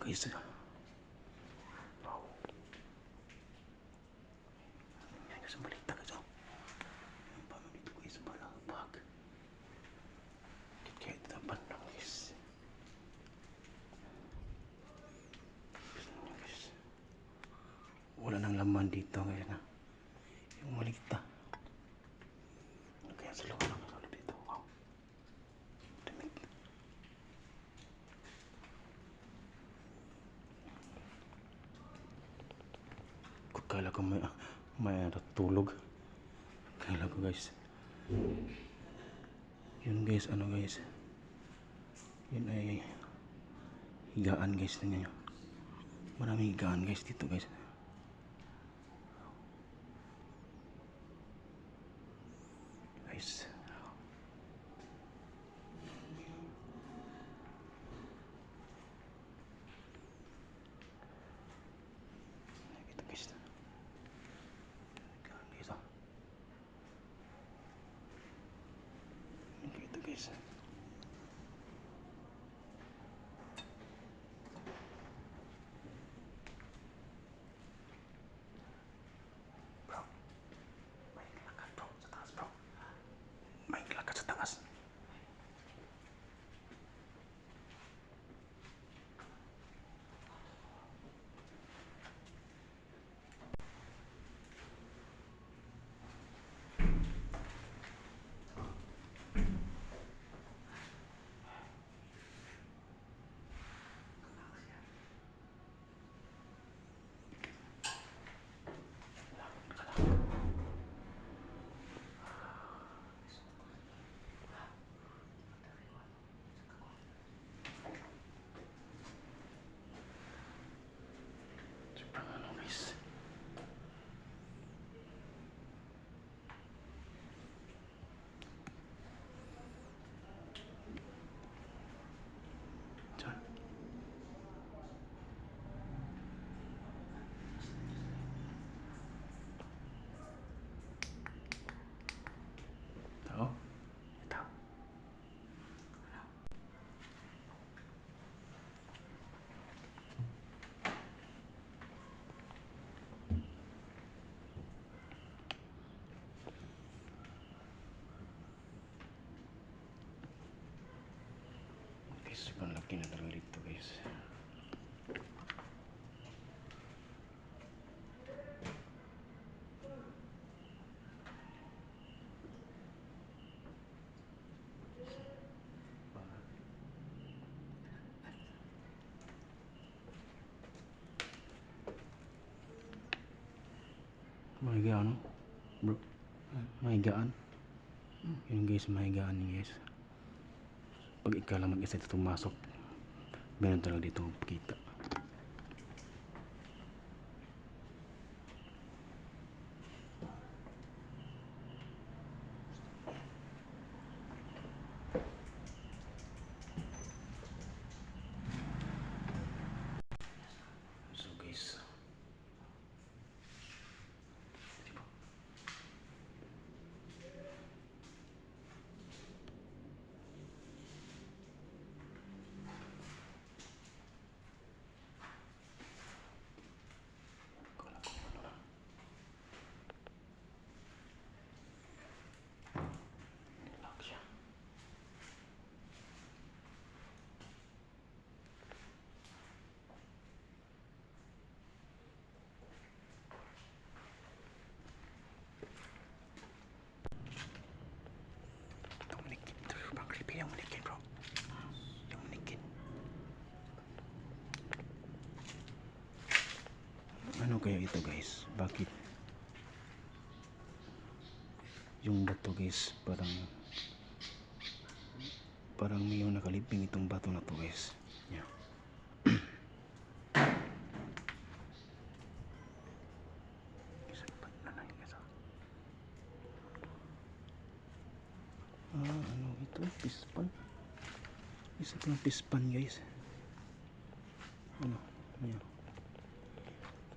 guys. Wow. Yan guys, ang balita guys. Yung paano dito guys, malabag. Kaya ito ang bandang guys. Wala nang laman dito guys na. Yung maligta. Kaya sa loob lang sa dito. Wow. Damit. Kala ko may natulog. Kala ko guys. Yun guys, ano guys. Yun ay higaan guys. Tingnan nyo. Maraming higaan guys dito guys. Guys. Ito guys. Higaan guys. Ito guys. Sobrang laki na talaga dito guys. Mahigaan, no? Bro, mahigaan. Yun guys, mahigaan yun guys. Pag ikaw lang mag-isa dito pumasok, meron talaga dito kita. So guys, yung manikin bro. Yung manikin. Ano kaya ito guys? Bakit? Yung bato guys, parang may nakaliping itong bato na to guys. Yeah. Ano ito? Pispan. Isa pang pispan guys. Ano? Ayan.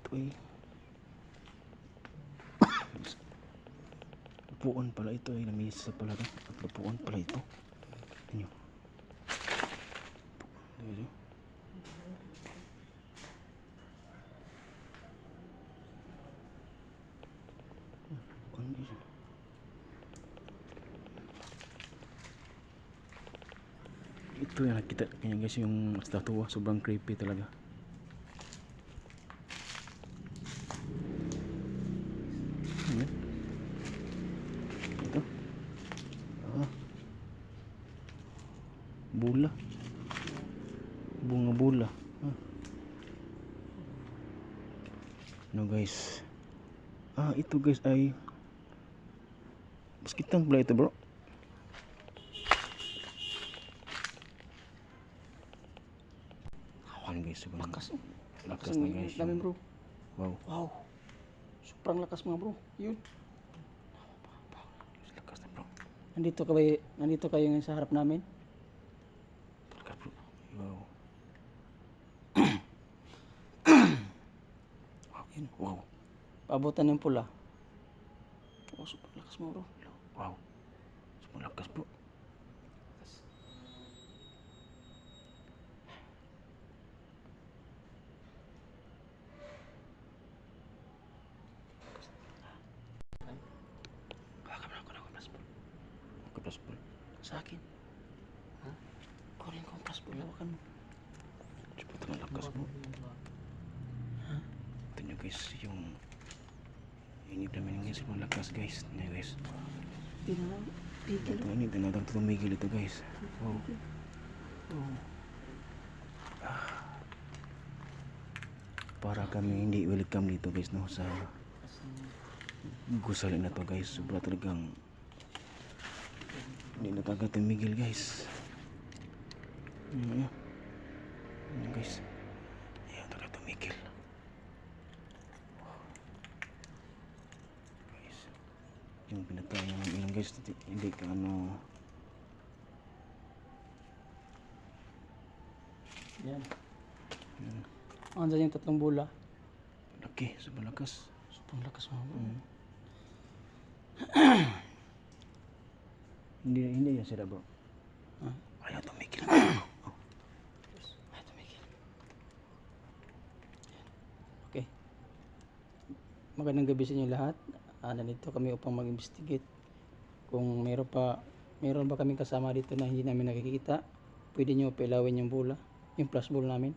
Ito ay upuan pala ito ay namisa pala ito. At upuan pala ito. Ito. Ito yung nakita kanya guys, yung statua, sobrang creepy talaga. Ayan. Ito. Ah. Bula. Bunga bula. Ah. Ano guys? Ah, ito guys ay baskitan pala ito, bro. Awan guys, sobrang Lakas. lakas na guys. Dami bro. Wow, Wow. Sobrang lakas mga bro. Yun. lakas na bro. Nandito kayo ngayon sa harap namin. Lakas bro. Wow. Yun. Wow. Paabutan ng pula. Oh, sobrang lakas mga bro. Wow. Sobrang lakas bro. Kaplas bro. Sa akin. Ha? Kunin ko ang passport. Lawakan mo. Cepet ang lakas bro. Ha? Ito nyo guys, yung inip namin guys, sobrang lakas guys. Ito guys. Hindi na lang. Pigil. Ito ini, tinatang tumigil ito guys. Wow. Oh. Para kami hindi welcome dito guys, no, sa gusali na to guys. Sobra talagang hindi na talaga tumigil guys. Ayan. Ayan guys. Ayan talaga tumigil. Guys. Yung pinatay ng ilang guys, hindi ka ano. Yan. Ayan. Andiyan yung tatlong bula. Laki, sobrang lakas. Sobrang lakas mga bro. Hindi yan sila bro. Ha? Ayaw tumigil. Oh. Ay, tumigil. Okay. Magandang gabi sa inyo lahat. Nandito kami upang mag-investigate. Kung meron ba kaming kasama dito na hindi namin nakikita, pwede nyo pailawin yung bula, yung plus ball namin.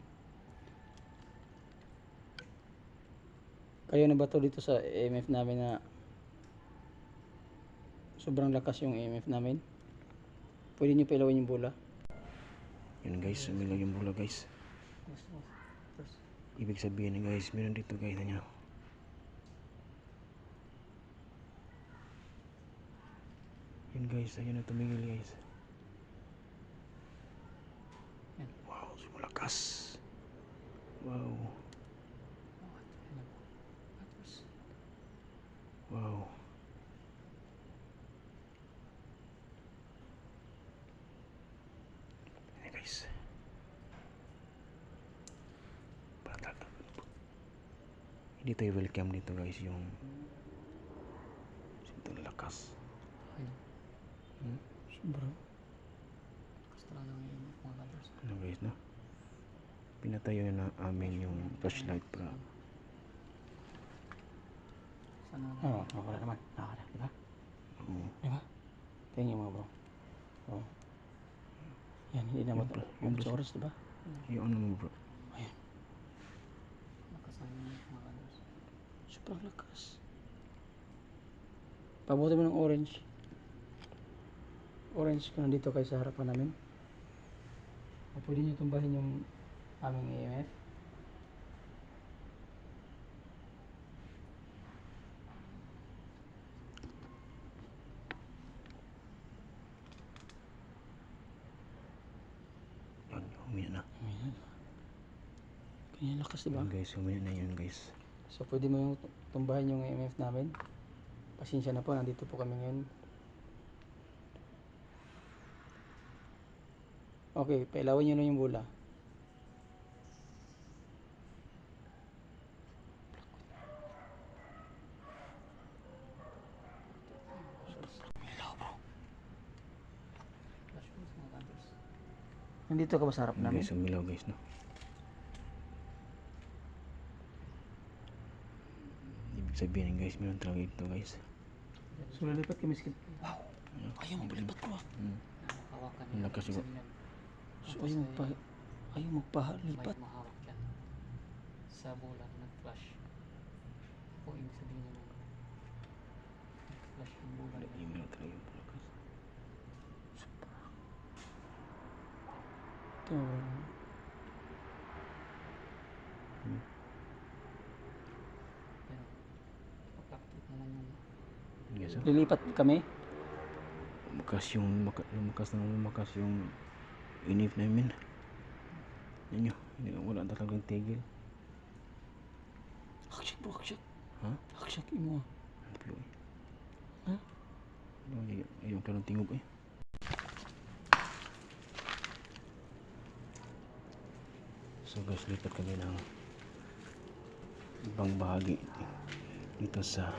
Kayo na ba to dito sa EMF namin na sobrang lakas yung EMF namin? Pwede nyo pailawin yung bula. Yun guys, umilaw yung bula guys. Ibig sabihin guys, meron dito guys na nyo. Yun guys, ayun na tumigil guys. Yan. Wow, sobrang lakas. Wow. Wow. Ayan guys. Patag. Hindi tayo welcome dito guys, yung sobrang lakas. Sobrang lakas talaga ng mga colors. Ano guys, no? Pinatayo na namin yung flashlight para Oo, nakakala naman. Nakakala, di ba? Di ba? Tingnan nyo mga bro. Oo. Yan, hindi na Yung yung oras, di ba? yung ano mo bro. Ayan. Sobrang lakas. Pabuti mo ng orange. Orange kung nandito kayo sa harapan namin. O pwede nyo tumbahin yung aming EMF. Yun, humina na. Ayan. Kanya lakas, diba? Yun guys, humina na yun guys. So pwede mo yung tumbahin yung EMF namin. Pasensya na po, nandito po kami ngayon. Okay, pailawin nyo na yung bula. Nandito ka ba sa harap Yun namin? guys, umilaw guys, no? Ibig sabihin guys, meron talaga ito guys. So lilipat kami skip. Wow! Ayaw mo, lilipat ko ah. Ang lakas yung So Tapos ayaw may magpalipat. mahawak yan. Sa bola, nag-flash. O ibig sabihin niya nag-flash yung bola niya. Email talaga yung pala guys. Ito. Yan. Papakit naman yung Yes, sir. Lilipat kami. Lumakas yung inip namin. Yan yun, wala talagang tigil. Haksak bro, haksak. Ha? Haksak imo. Ano po eh? Ha? Ayaw ka ng tingog eh. So guys, lipat kami ng ibang bahagi dito sa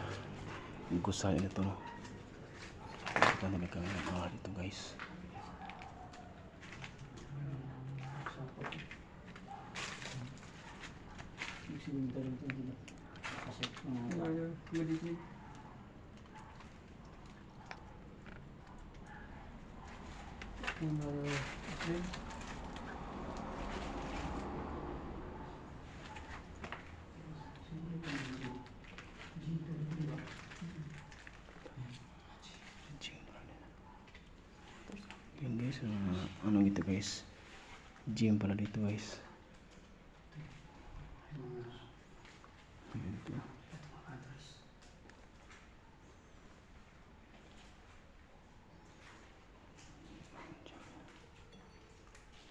gusay nito, no? Kita na may kami ng dito guys. Yan guys, ano gitu guys, gym pala dito guys. Ayan po.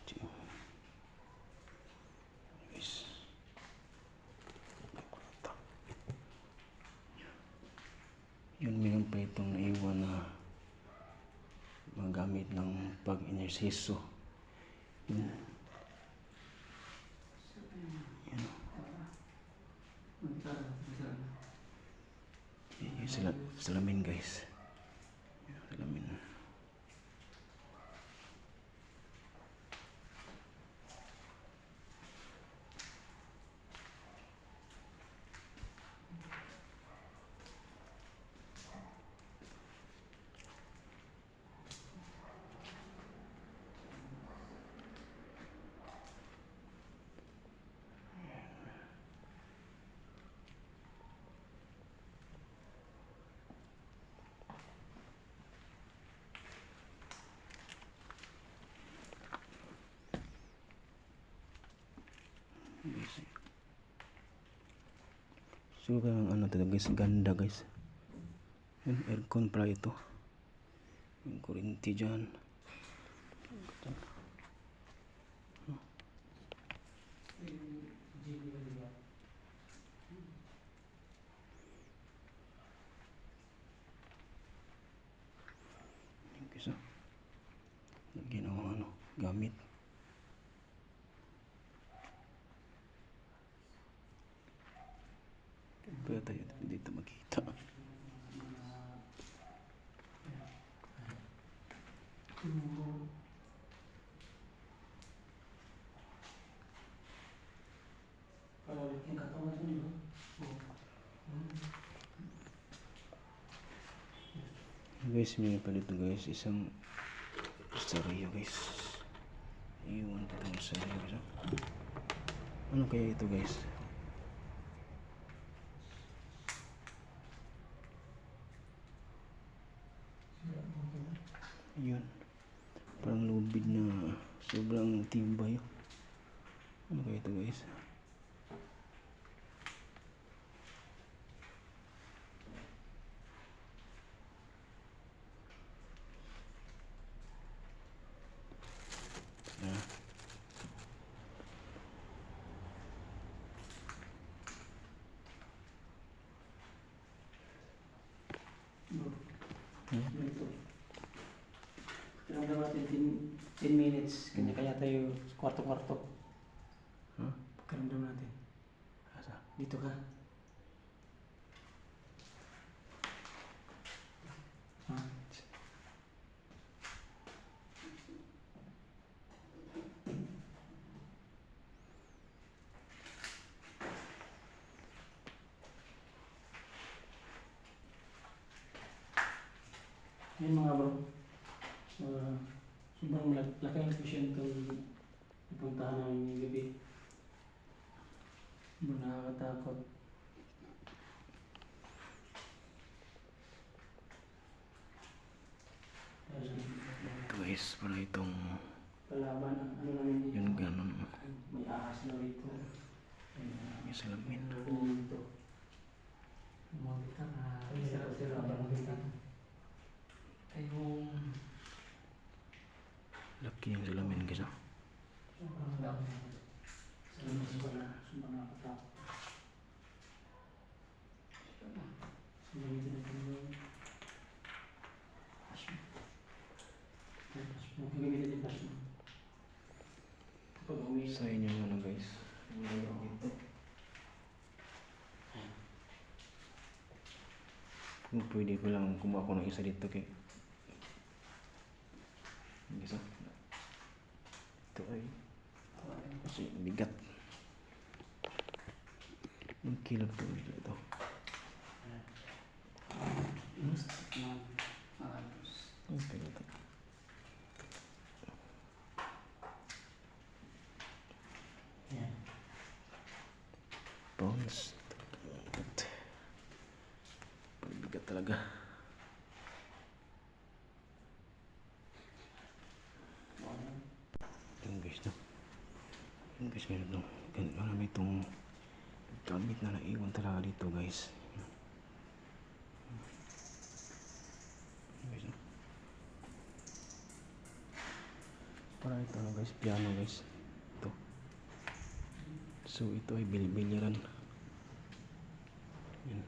Gym. Guys. Yun, meron pa itong naiwan na magamit ng pag-inersiso. Yun. Yan. Yung salamin guys. Salamin. So ano to guys, ganda guys. Yun, aircon pala ito. Yung kurinti dyan. Yung kisa. Lagyan ako gamit. Pero tayo dito makita. Guys, may pa dito guys, isang stereo guys. Iwan pa itong stereo guys. Ano kaya ito guys? Yun, parang lubid na sobrang tibay. Ano kaya ito guys? Tinamdam natin 10 minutes. Kanya-kanya tayo kwarto-kwarto. Huh? Pagkaramdam natin. Asa? Dito ka. Ha? Yan mga bro. Sobrang laki ang tuition itong napuntahan namin ngayong gabi. Nakakatakot. Ito guys, para itong Kalaban ang ano namin dito. yun ganun. May ahas na rito. May salamin. Dito. Mga bitang Sira-sira ba ng kita? ay yung Laki yung salamin guys. Sobrang dami. Sobrang nakakatakot. Gamitin natin yung flash mo. Gamitin natin flash mo. Kapag uwi. Sa inyo ano guys. Dito. Kung pwede ko lang kumuha ko ng isa dito kay guys. Ito ay kasi bigat. Ang kilo po ito. Ang kilo ito. Yan. Pounds. Bigat talaga. Yung guys no. Yung guys meron no. Ganito marami itong gamit na naiwan talaga dito guys. Yung guys no. Para ito no guys, piano guys. Ito. So ito ay biliran. Yan.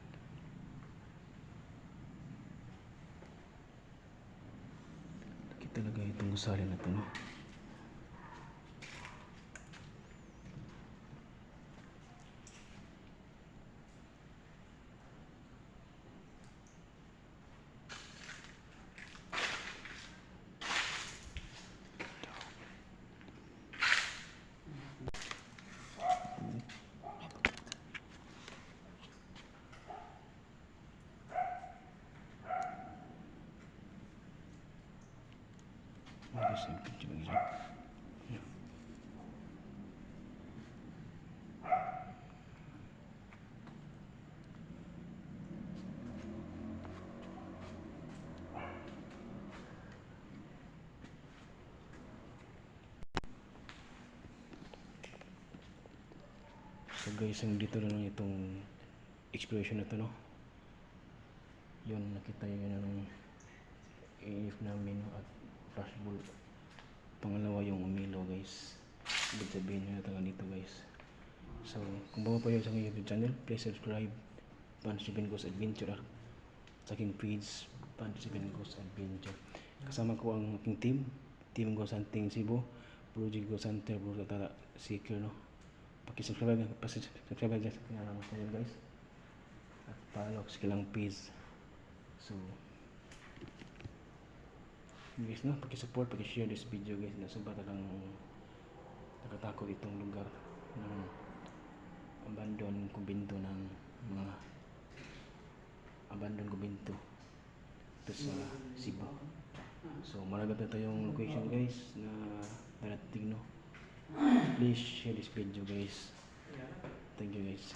Laki talaga itong gusali na ito no. Guys, yung picture guys. Yan. So guys, ang dito na lang itong exploration na to no. Yun, nakita yun ng AF namin no, at flashball. Pangalawa yung umilo guys. Ibig sabihin nyo na talaga dito guys. So, kung bago pa yun sa aking YouTube channel, please subscribe. Pan7 Goes Adventure sa aking page, Pan7 Goes Adventure. Kasama ko ang aking team, Team Ghost Hunting Cebu, Project Ghost Hunter, Project Tara Seeker no. Pakisubscribe dyan sa kanilang channel guys. At follow sa kanilang page. So, guys no, pakisupport, pakishare this video guys. Nasuba talagang nakatakot itong lugar ng abandoned kumbento ng mga abandoned kumbento ito sa Cebu. So malagap na tayong location guys na darating no. Please share this video guys. Thank you guys.